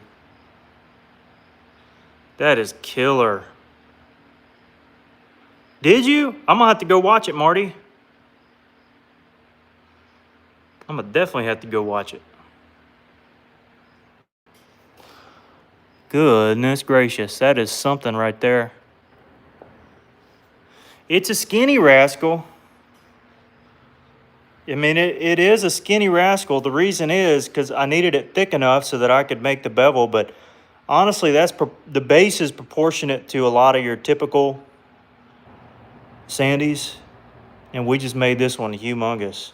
That is killer. Did you? I'm gonna have to go watch it, Marty. I'm gonna definitely have to go watch it. Goodness gracious, that is something right there. It's a skinny rascal. I mean, it is a skinny rascal. The reason is because I needed it thick enough so that I could make the bevel. But honestly, the base is proportionate to a lot of your typical Sandies. And we just made this one humongous.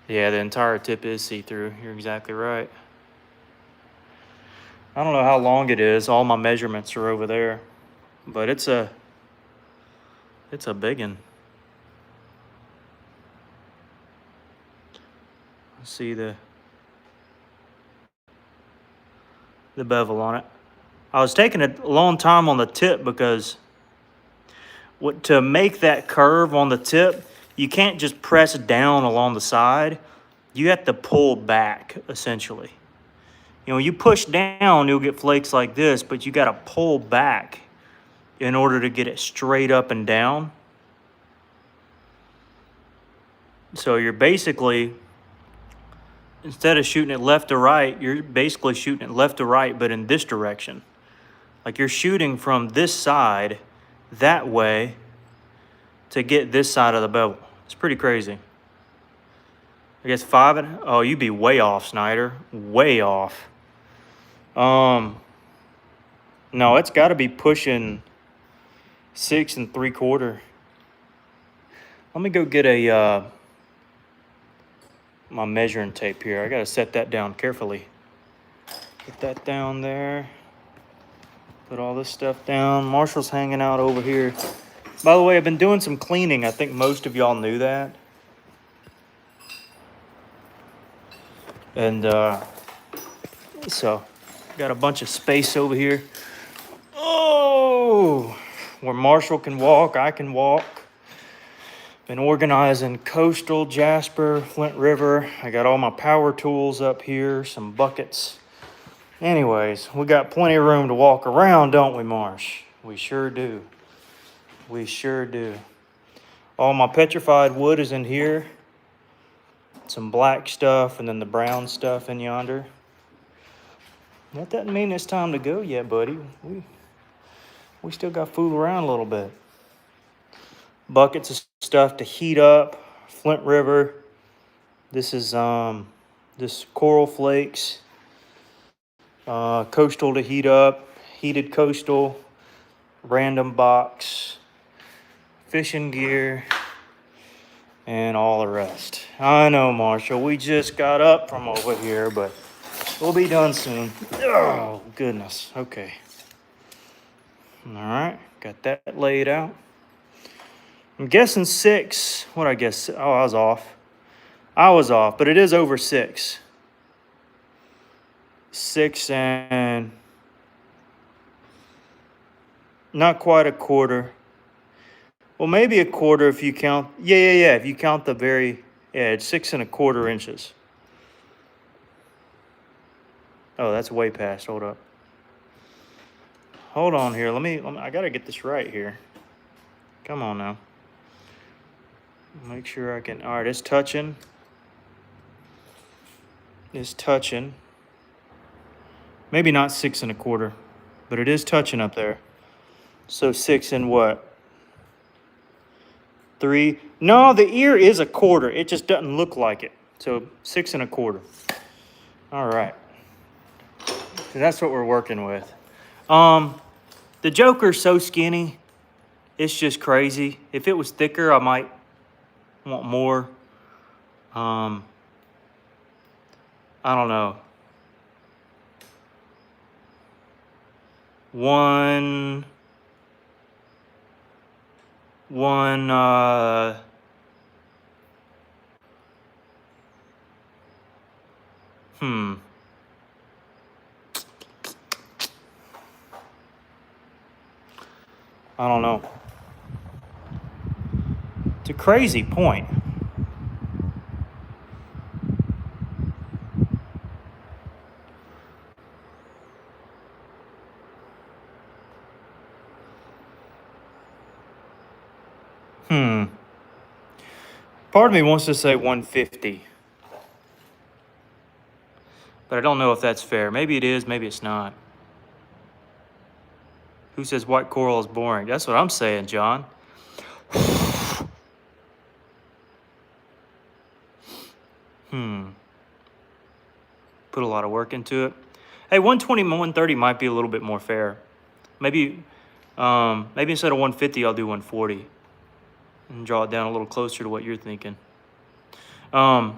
Yeah, the entire tip is see-through. You're exactly right. I don't know how long it is. All my measurements are over there. But it's a big one. See the bevel on it. I was taking a long time on the tip because to make that curve on the tip, you can't just press down along the side. You have to pull back, essentially. You know, you push down, you'll get flakes like this, but you got to pull back in order to get it straight up and down. So you're basically, instead of shooting it left to right, you're basically shooting it left to right, but in this direction. Like you're shooting from this side that way to get this side of the bevel. It's pretty crazy. I guess oh, you'd be way off, Snyder. Way off. No, it's got to be pushing 6 3/4. Let me go get my measuring tape here. I got to set that down carefully. Put that down there. Put all this stuff down. Marshall's hanging out over here. By the way, I've been doing some cleaning. I think most of y'all knew that. And so got a bunch of space over here. Oh, where Marshall can walk, I can walk. Been organizing Coastal, Jasper, Flint River. I got all my power tools up here, some buckets. Anyways, we got plenty of room to walk around, don't we, Marsh? We sure do. We sure do. All my petrified wood is in here. Some black stuff and then the brown stuff in yonder. That doesn't mean it's time to go yet, buddy. We still got to fool around a little bit. Buckets of stuff to heat up. Flint River. This is this coral flakes. Coastal to heat up. Heated coastal. Random box. Fishing gear. And all the rest. I know, Marshall, we just got up from over here, but we'll be done soon. Oh, goodness. Okay. All right. Got that laid out. I'm guessing 6. What I guess? Oh, I was off. But it is over 6. 6 and not quite a quarter. Well, maybe a quarter if you count. Yeah. If you count the very, it's 6 1/4 inches. Oh, that's way past. Hold up. Hold on here. Let me I gotta get this right here. Come on now. Make sure I can. All right, it's touching. It's touching. Maybe not 6 1/4, but it is touching up there. So 6 and what? 3. No, the ear is a quarter. It just doesn't look like it. So 6 1/4. All right. So that's what we're working with. The Joker's so skinny, it's just crazy. If it was thicker, I might want more. I don't know. One, I don't know. It's a crazy point. Part of me wants to say 150. But I don't know if that's fair. Maybe it is, maybe it's not. Who says white coral is boring? That's what I'm saying, John. Put a lot of work into it. Hey, 120, 130 might be a little bit more fair. Maybe instead of 150, I'll do 140. And draw it down a little closer to what you're thinking. Yeah,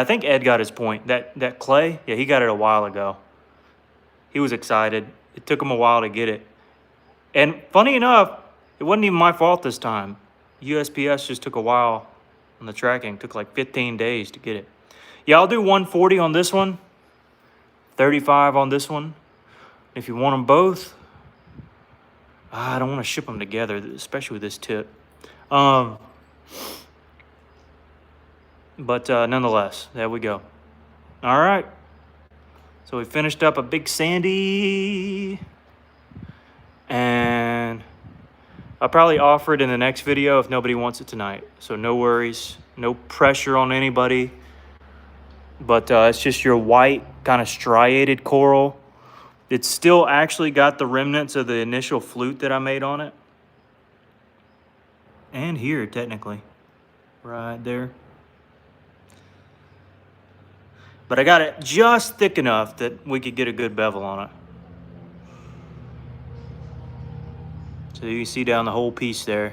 I think Ed got his point. That clay, yeah, he got it a while ago. He was excited. It took him a while to get it. And funny enough, it wasn't even my fault this time. USPS just took a while on the tracking. It took like 15 days to get it. Yeah, I'll do 140 on this one. 35 on this one. If you want them both, I don't want to ship them together, especially with this tip. But nonetheless, there we go. All right. So we finished up a big sandy. And I'll probably offer it in the next video if nobody wants it tonight. So no worries. No pressure on anybody. But it's just your white, kind of striated coral. It's still actually got the remnants of the initial flute that I made on it. And here, technically. Right there. But I got it just thick enough that we could get a good bevel on it. So you can see down the whole piece there.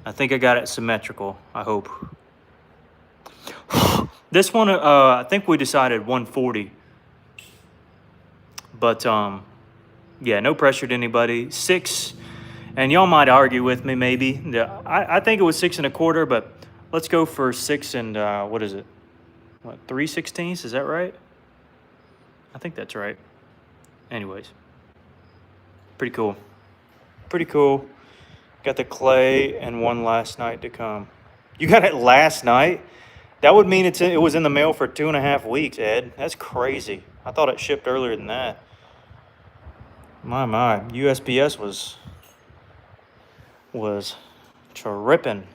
I think I got it symmetrical, I hope. This one, I think we decided 140. But, yeah, no pressure to anybody. 6, and y'all might argue with me maybe. I think it was 6 1/4, but let's go for 6 and, what is it? What, 3/16? Is that right? I think that's right. Anyways. Pretty cool. Pretty cool. Got the clay and one last night to come. You got it last night? That would mean it was in the mail for 2.5 weeks, Ed. That's crazy. I thought it shipped earlier than that. My. USPS was tripping.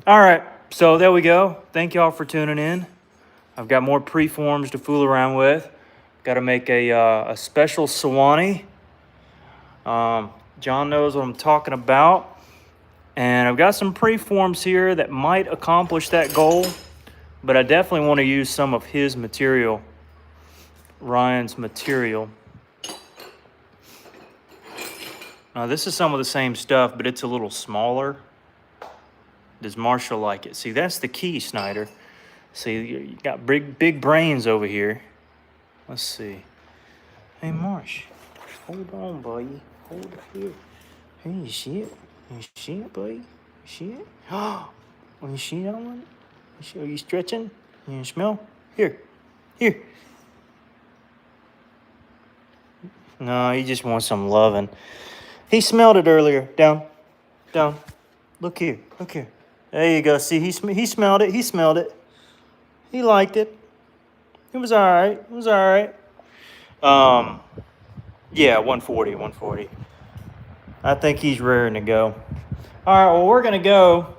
All right, so there we go. Thank y'all for tuning in. I've got more preforms to fool around with. Got to make a special Swanee. John knows what I'm talking about. And I've got some preforms here that might accomplish that goal, but I definitely want to use some of his material, Ryan's material. This is some of the same stuff, but it's a little smaller. Does Marshall like it? See, that's the key, Snyder. See, you got big brains over here. Let's see. Hey, Marsh, hold on, buddy. Hold it here. Hey, you see it? You see it, buddy? You see it? Oh, you see that one? Are you stretching? You smell? Here. No, he just wants some loving. He smelled it earlier. Down. Look here. There you go. See, he smelled it. He liked it. It was all right. Yeah, 140. I think he's raring to go. All right, well, we're going to go.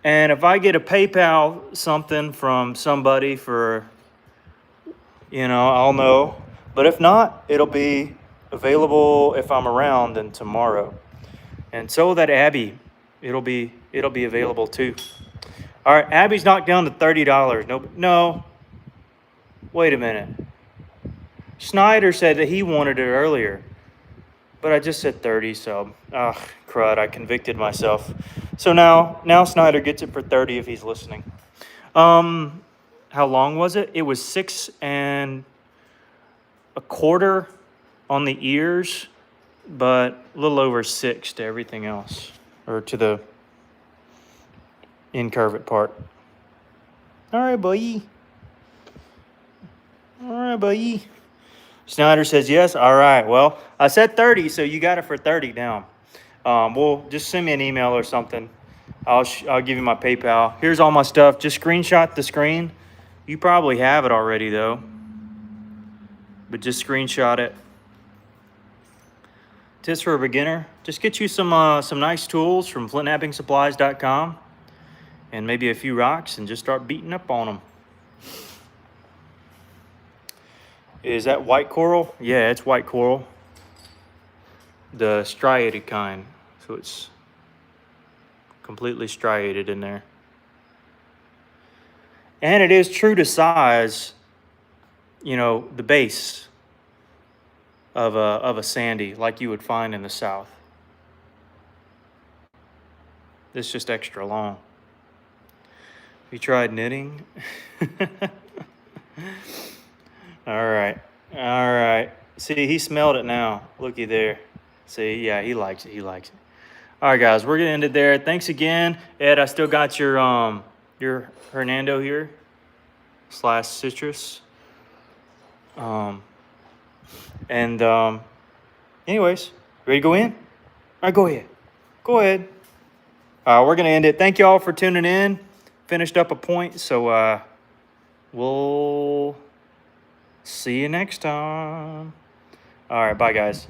And if I get a PayPal something from somebody for, I'll know. But if not, it'll be available if I'm around then tomorrow. And so that Abby, it'll be available too. All right, Abby's knocked down to $30. No. Wait a minute. Snyder said that he wanted it earlier, but I just said 30, so crud, I convicted myself. So now Snyder gets it for 30 if he's listening. How long was it? It was 6 1/4 on the ears, but a little over 6 to everything else, or to the incurved part. All right, boy. Snyder says yes. All right. Well, I said 30, so you got it for 30 now. Well, just send me an email or something. I'll give you my PayPal. Here's all my stuff. Just screenshot the screen. You probably have it already though, but just screenshot it. Tips for a beginner: just get you some nice tools from flutingSupplies.com, and maybe a few rocks, and just start beating up on them. Is that white coral? Yeah, it's white coral. The striated kind. So it's completely striated in there. And it is true to size, the base of a sandy like you would find in the South. It's just extra long. You tried knitting? All right. See, he smelled it now. Looky there. See, yeah, he likes it. All right, guys, we're gonna end it there. Thanks again, Ed. I still got your Hernando here / citrus. Anyways, ready to go in? All right, go ahead. We're gonna end it. Thank you all for tuning in. Finished up a point, so we'll see you next time. All right, bye, guys.